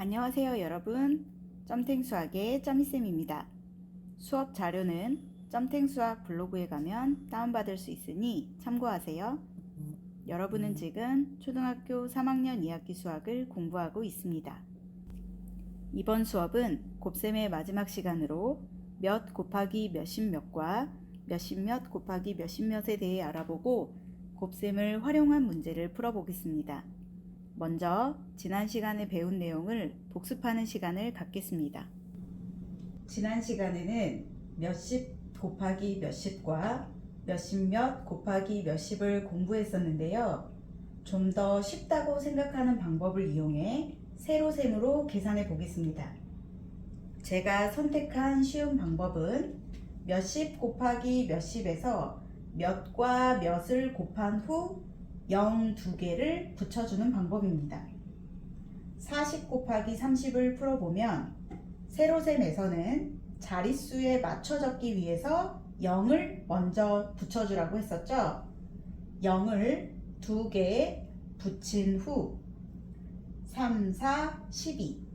안녕하세요 여러분. 점탱수학의 점이쌤입니다. 수업 자료는 점탱수학 블로그에 가면 다운받을 수 있으니 참고하세요. 여러분은 지금 초등학교 3학년 2학기 수학을 공부하고 있습니다. 이번 수업은 곱셈의 마지막 시간으로 몇 곱하기 몇십 몇과 몇십 몇 곱하기 몇십 몇에 대해 알아보고 곱셈을 활용한 문제를 풀어보겠습니다. 먼저 지난 시간에 배운 내용을 복습하는 시간을 갖겠습니다. 지난 시간에는 몇십 곱하기 몇십과 몇십 몇 곱하기 몇십을 공부했었는데요. 좀 더 쉽다고 생각하는 방법을 이용해 세로셈으로 계산해 보겠습니다. 제가 선택한 쉬운 방법은 몇십 곱하기 몇십에서 몇과 몇을 곱한 후 0 2개를 붙여주는 방법입니다. 40 곱하기 30을 풀어보면 세로셈에서는 자릿수에 맞춰 적기 위해서 0을 먼저 붙여주라고 했었죠. 0을 2개 붙인 후 3, 4, 12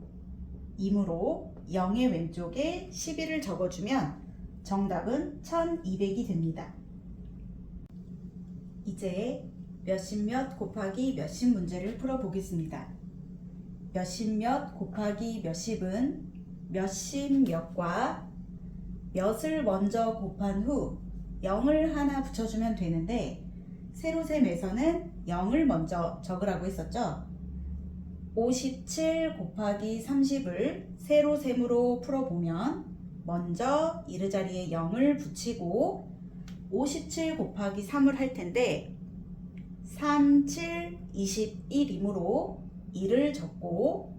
이므로 0의 왼쪽에 12를 적어주면 정답은 1200이 됩니다. 이제 몇십 몇 곱하기 몇십 문제를 풀어보겠습니다. 몇십 몇 곱하기 몇십은 몇십 몇과 몇을 먼저 곱한 후 0을 하나 붙여주면 되는데 세로셈에서는 0을 먼저 적으라고 했었죠. 57 곱하기 30을 세로셈으로 풀어보면 먼저 이르자리에 0을 붙이고 57 곱하기 3을 할 텐데 3, 7, 21이므로 2를 적고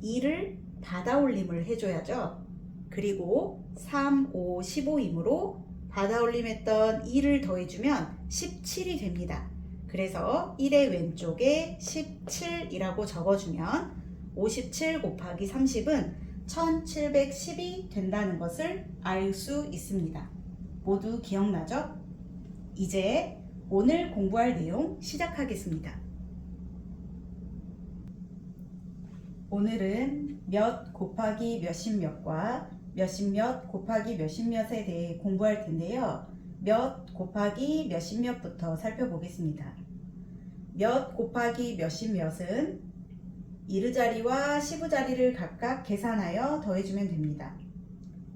2를 받아올림을 해줘야죠. 그리고 3, 5, 15이므로 받아올림했던 2를 더해주면 17이 됩니다. 그래서 1의 왼쪽에 17이라고 적어주면 57 곱하기 30은 1710이 된다는 것을 알 수 있습니다. 모두 기억나죠? 이제 오늘 공부할 내용 시작하겠습니다. 오늘은 몇 곱하기 몇십 몇과 몇십 몇 곱하기 몇십 몇에 대해 공부할 텐데요. 몇 곱하기 몇십 몇부터 살펴보겠습니다. 몇 곱하기 몇십 몇은 이르자리와 시부자리를 각각 계산하여 더해주면 됩니다.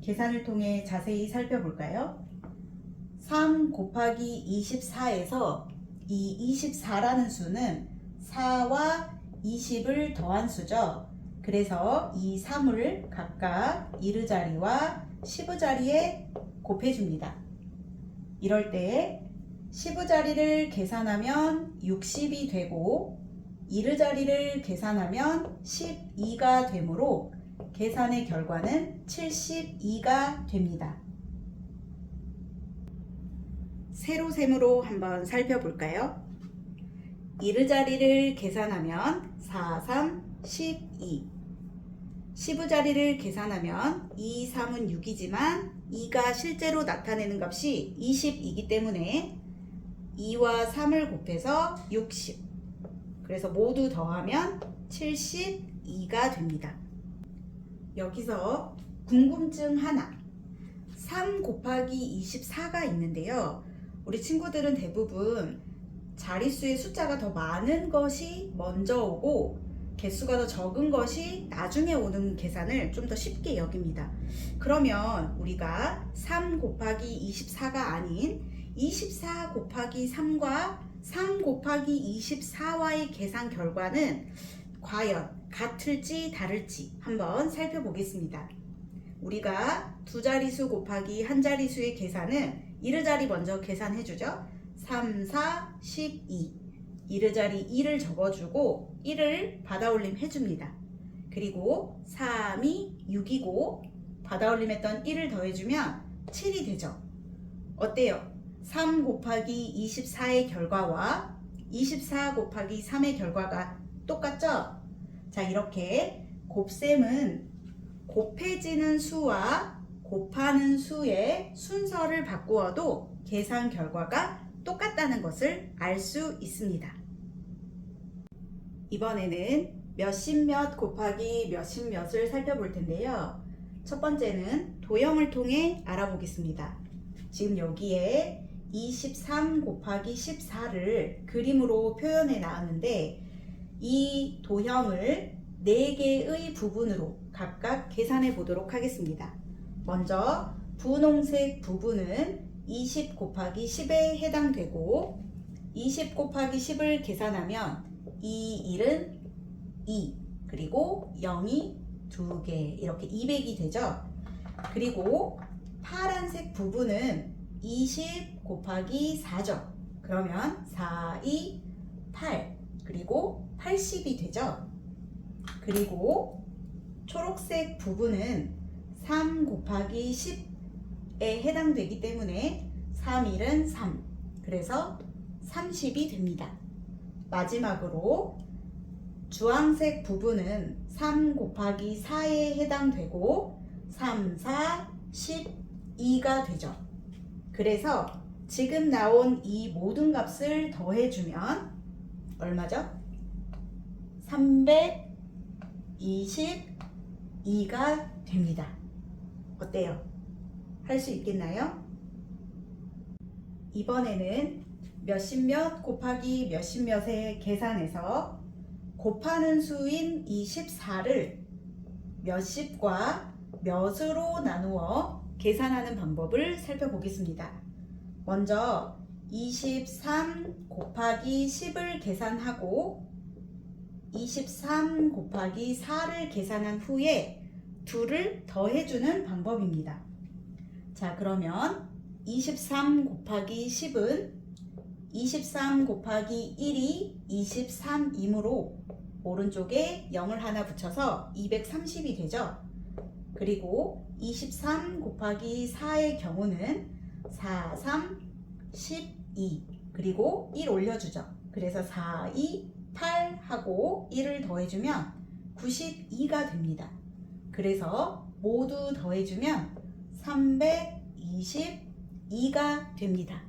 계산을 통해 자세히 살펴볼까요? 3 곱하기 24에서 이 24라는 수는 4와 20을 더한 수죠. 그래서 이 3을 각각 이르자리와 시부자리에 곱해줍니다. 이럴 때 시부자리를 계산하면 60이 되고 이르자리를 계산하면 12가 되므로 계산의 결과는 72가 됩니다. 세로셈으로 한번 살펴볼까요? 이르자리를 계산하면 4, 3, 12 시부자리를 계산하면 2, 3은 6이지만 2가 실제로 나타내는 값이 20이기 때문에 2와 3을 곱해서 60 그래서 모두 더하면 72가 됩니다. 여기서 궁금증 하나 3 곱하기 24가 있는데요. 우리 친구들은 대부분 자릿수의 숫자가 더 많은 것이 먼저 오고 개수가 더 적은 것이 나중에 오는 계산을 좀 더 쉽게 여깁니다. 그러면 우리가 3 곱하기 24가 아닌 24 곱하기 3과 3 곱하기 24와의 계산 결과는 과연 같을지 다를지 한번 살펴보겠습니다. 우리가 두 자리수 곱하기 한 자리수의 계산은 이르자리 먼저 계산해주죠. 3, 4, 12 이르자리 2를 적어주고 1을 받아올림 해줍니다. 그리고 3이 6이고 받아올림했던 1을 더해주면 7이 되죠. 어때요? 3 곱하기 24의 결과와 24 곱하기 3의 결과가 똑같죠? 자, 이렇게 곱셈은 곱해지는 수와 곱하는 수의 순서를 바꾸어도 계산 결과가 똑같다는 것을 알 수 있습니다. 이번에는 몇십 몇 곱하기 몇십 몇을 살펴볼 텐데요. 첫 번째는 도형을 통해 알아보겠습니다. 지금 여기에 23 곱하기 14를 그림으로 표현해 나왔는데 이 도형을 4개의 부분으로 각각 계산해 보도록 하겠습니다. 먼저 분홍색 부분은 20 곱하기 10에 해당되고 20 곱하기 10을 계산하면 이 1은 2 그리고 0이 2개 이렇게 200이 되죠. 그리고 파란색 부분은 20 곱하기 4죠. 그러면 4, 2, 8 그리고 80이 되죠. 그리고 초록색 부분은 3 곱하기 10에 해당되기 때문에 3, 1은 3 그래서 30이 됩니다. 마지막으로 주황색 부분은 3 곱하기 4에 해당되고 3, 4, 12가 되죠. 그래서 지금 나온 이 모든 값을 더해주면 얼마죠? 322가 됩니다. 어때요? 할 수 있겠나요? 이번에는 몇십 몇 곱하기 몇십 몇의 계산에서 곱하는 수인 이 14를 몇십과 몇으로 나누어 계산하는 방법을 살펴보겠습니다. 먼저 23 곱하기 10을 계산하고 23 곱하기 4를 계산한 후에 2를 더해주는 방법입니다. 자, 그러면 23 곱하기 10은 23 곱하기 1이 23이므로 오른쪽에 0을 하나 붙여서 230이 되죠. 그리고 23 곱하기 4의 경우는 4, 3, 12 그리고 1 올려주죠. 그래서 4, 2, 8 하고 1을 더해주면 92가 됩니다. 그래서 모두 더해주면 322가 됩니다.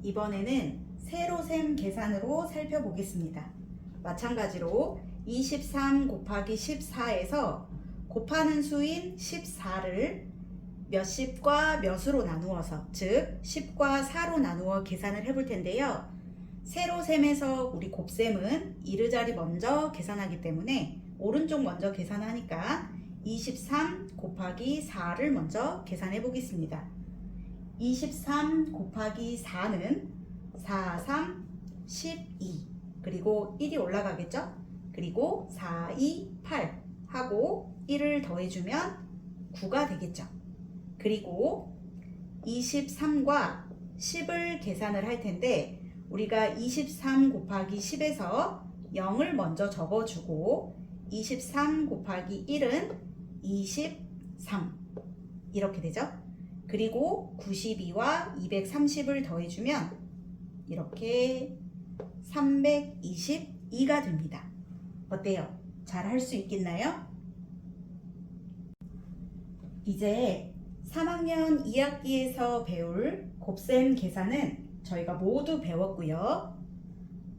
이번에는 세로셈 계산으로 살펴보겠습니다. 마찬가지로 23 곱하기 14에서 곱하는 수인 14를 몇십과 몇으로 나누어서 즉 10과 4로 나누어 계산을 해볼 텐데요. 세로셈에서 우리 곱셈은 이르자리 먼저 계산하기 때문에 오른쪽 먼저 계산하니까 23 곱하기 4를 먼저 계산해 보겠습니다. 23 곱하기 4는 4, 3, 12 그리고 1이 올라가겠죠? 그리고 4, 2, 8 하고 1을 더해주면 9가 되겠죠. 그리고 23과 10을 계산을 할 텐데 우리가 23 곱하기 10에서 0을 먼저 적어주고 23 곱하기 1은 23 이렇게 되죠. 그리고 92와 230을 더해주면 이렇게 322가 됩니다. 어때요? 잘 할 수 있겠나요? 이제 3학년 2학기에서 배울 곱셈 계산은 저희가 모두 배웠고요.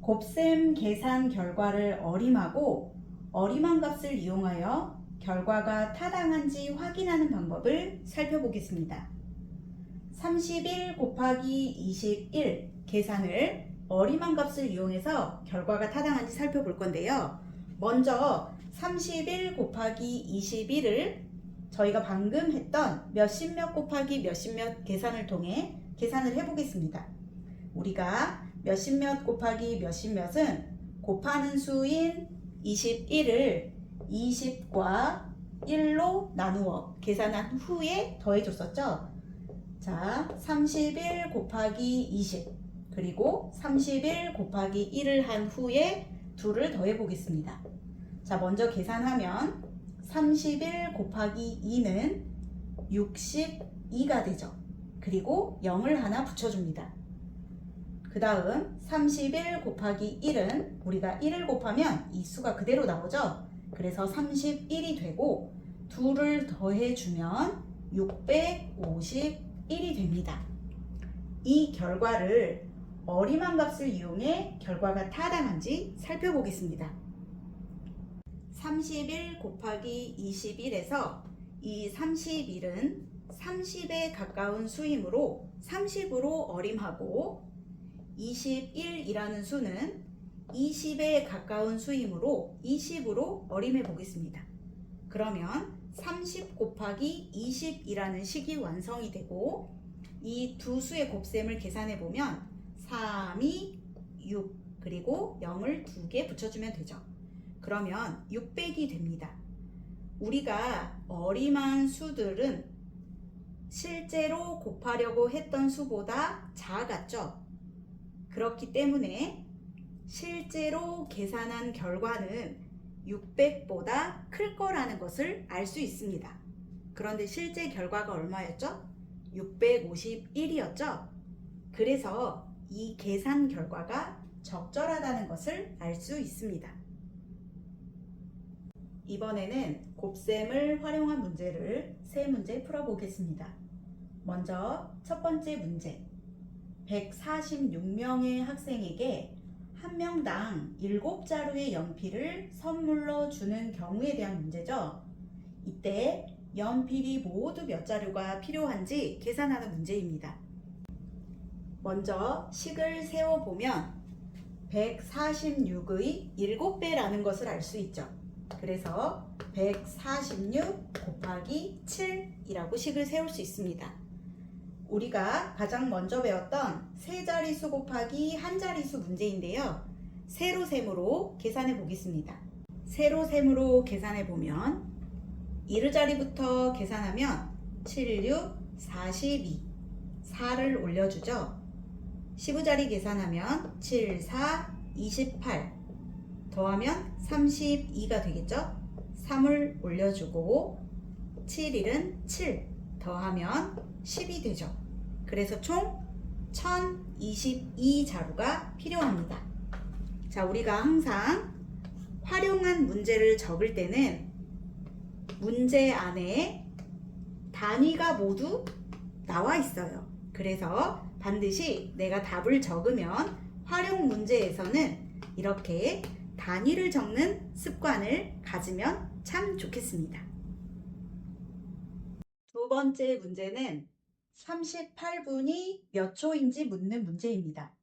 곱셈 계산 결과를 어림하고 어림한 값을 이용하여 결과가 타당한지 확인하는 방법을 살펴보겠습니다. 31 곱하기 21 계산을 어림한 값을 이용해서 결과가 타당한지 살펴볼 건데요. 먼저 31 곱하기 21을 저희가 방금 했던 몇십 몇 곱하기 몇십 몇 계산을 통해 계산을 해보겠습니다. 우리가 몇십 몇 곱하기 몇십 몇은 곱하는 수인 21을 20과 1로 나누어 계산한 후에 더해줬었죠. 자, 31 곱하기 20 그리고 31 곱하기 1을 한 후에 2를 더해 보겠습니다. 자, 먼저 계산하면 31 곱하기 2는 62가 되죠. 그리고 0을 하나 붙여줍니다. 그 다음 31 곱하기 1은 우리가 1을 곱하면 이 수가 그대로 나오죠. 그래서 31이 되고 2를 더해주면 651이 됩니다. 이 결과를 어림한 값을 이용해 결과가 타당한지 살펴보겠습니다. 31 곱하기 21에서 이 31은 30에 가까운 수이므로 30으로 어림하고 21이라는 수는 20에 가까운 수이므로 20으로 어림해 보겠습니다. 그러면 30 곱하기 20이라는 식이 완성이 되고 이 두 수의 곱셈을 계산해 보면 3이 6 그리고 0을 2개 붙여주면 되죠. 그러면 600이 됩니다. 우리가 어림한 수들은 실제로 곱하려고 했던 수보다 작았죠. 그렇기 때문에 실제로 계산한 결과는 600보다 클 거라는 것을 알 수 있습니다. 그런데 실제 결과가 얼마였죠? 651이었죠? 그래서 이 계산 결과가 적절하다는 것을 알 수 있습니다. 이번에는 곱셈을 활용한 문제를 3문제 풀어보겠습니다. 먼저 첫 번째 문제. 146명의 학생에게 한 명당 7자루의 연필을 선물로 주는 경우에 대한 문제죠. 이때 연필이 모두 몇 자루가 필요한지 계산하는 문제입니다. 먼저 식을 세워보면 146의 7배라는 것을 알 수 있죠. 그래서 146 곱하기 7이라고 식을 세울 수 있습니다. 우리가 가장 먼저 배웠던 세 자릿수 곱하기 한 자릿수 문제인데요. 세로셈으로 계산해 보겠습니다. 세로셈으로 계산해 보면 1자리부터 계산하면 7, 6, 42, 4를 올려주죠. 15자리 계산하면 7, 4, 28 더하면 32가 되겠죠. 3을 올려주고 7, 1은 7 더하면 10이 되죠. 그래서 총 1022자루가 필요합니다. 자, 우리가 항상 활용한 문제를 적을 때는 문제 안에 단위가 모두 나와 있어요. 그래서 반드시 내가 답을 적으면 활용 문제에서는 이렇게 단위를 적는 습관을 가지면 참 좋겠습니다. 두 번째 문제는 38분이 몇 초인지 묻는 문제입니다.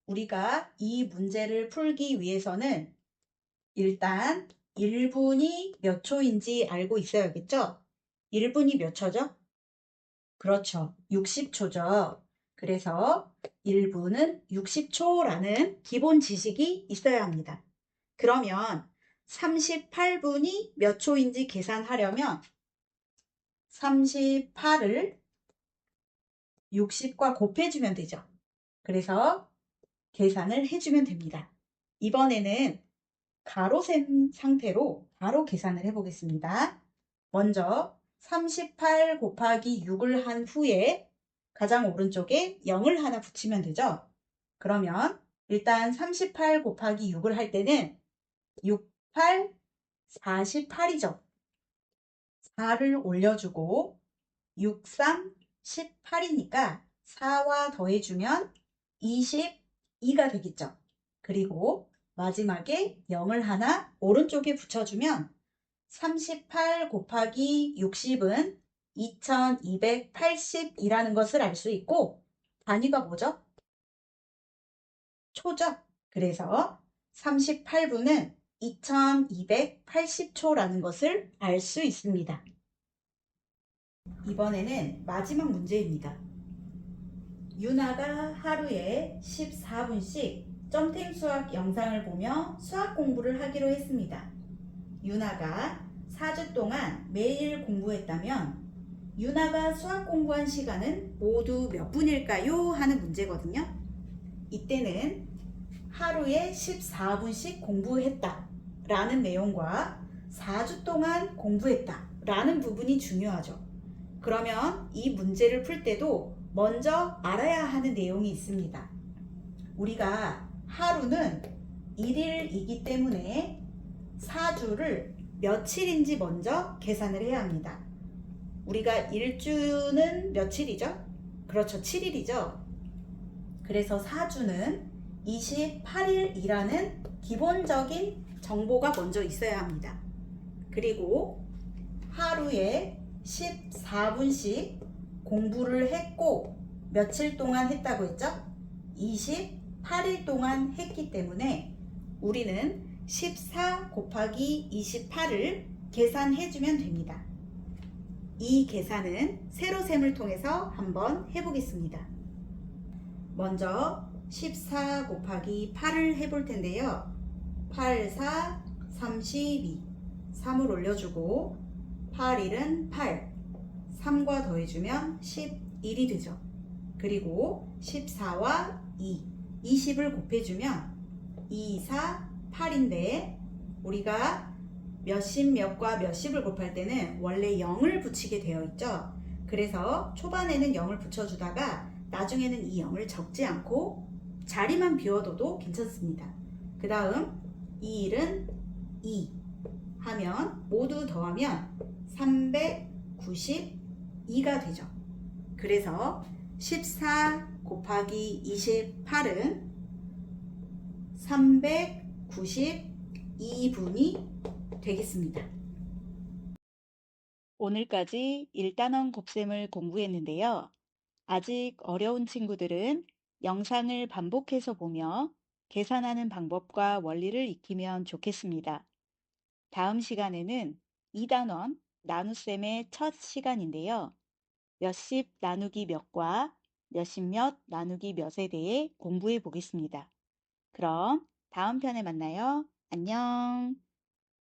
우리가 이 문제를 풀기 위해서는 일단 1분이 몇 초인지 알고 있어야겠죠? 1분이 몇 초죠? 그렇죠. 60초죠. 그래서 1분은 60초라는 기본 지식이 있어야 합니다. 그러면 38분이 몇 초인지 계산하려면 38을 60과 곱해주면 되죠. 그래서 계산을 해주면 됩니다. 이번에는 가로셈 상태로 바로 계산을 해보겠습니다. 먼저 38 곱하기 6을 한 후에 가장 오른쪽에 0을 하나 붙이면 되죠. 그러면 일단 38 곱하기 6을 할 때는 6, 8, 48이죠. 4를 올려주고 6, 3, 18이니까 4와 더해주면 22가 되겠죠. 그리고 마지막에 0을 하나 오른쪽에 붙여주면 38 곱하기 60은 2280이라는 것을 알 수 있고 단위가 뭐죠? 초죠. 그래서 38분은 2280초라는 것을 알 수 있습니다. 이번에는 마지막 문제입니다. 유나가 하루에 14분씩 점탱 수학 영상을 보며 수학 공부를 하기로 했습니다. 유나가 4주 동안 매일 공부했다면 유나가 수학 공부한 시간은 모두 몇 분일까요? 하는 문제거든요. 이때는 하루에 14분씩 공부했다 라는 내용과 4주 동안 공부했다 라는 부분이 중요하죠. 그러면 이 문제를 풀 때도 먼저 알아야 하는 내용이 있습니다. 우리가 하루는 1일이기 때문에 4주를 며칠인지 먼저 계산을 해야 합니다. 우리가 일주는 며칠이죠? 그렇죠, 7일이죠. 그래서 사주는 28일이라는 기본적인 정보가 먼저 있어야 합니다. 그리고 하루에 14분씩 공부를 했고 며칠 동안 했다고 했죠? 28일 동안 했기 때문에 우리는 14 곱하기 28을 계산해주면 됩니다. 이 계산은 세로셈을 통해서 한번 해보겠습니다. 먼저 14 곱하기 8을 해볼 텐데요. 8, 4, 32 3을 올려주고 8, 1은 8 3과 더해주면 11이 되죠. 그리고 14와 2 20을 곱해주면 2, 4, 8인데 우리가 몇십 몇과 몇십을 곱할 때는 원래 0을 붙이게 되어 있죠. 그래서 초반에는 0을 붙여주다가 나중에는 이 0을 적지 않고 자리만 비워둬도 괜찮습니다. 그 다음 2, 1은 2 하면 모두 더하면 392가 되죠. 그래서 14 곱하기 28은 392분이 되겠습니다. 오늘까지 1단원 곱셈을 공부했는데요. 아직 어려운 친구들은 영상을 반복해서 보며 계산하는 방법과 원리를 익히면 좋겠습니다. 다음 시간에는 2단원 나눗셈의 첫 시간인데요. 몇십 나누기 몇과 몇십 몇 나누기 몇에 대해 공부해 보겠습니다. 그럼 다음 편에 만나요. 안녕.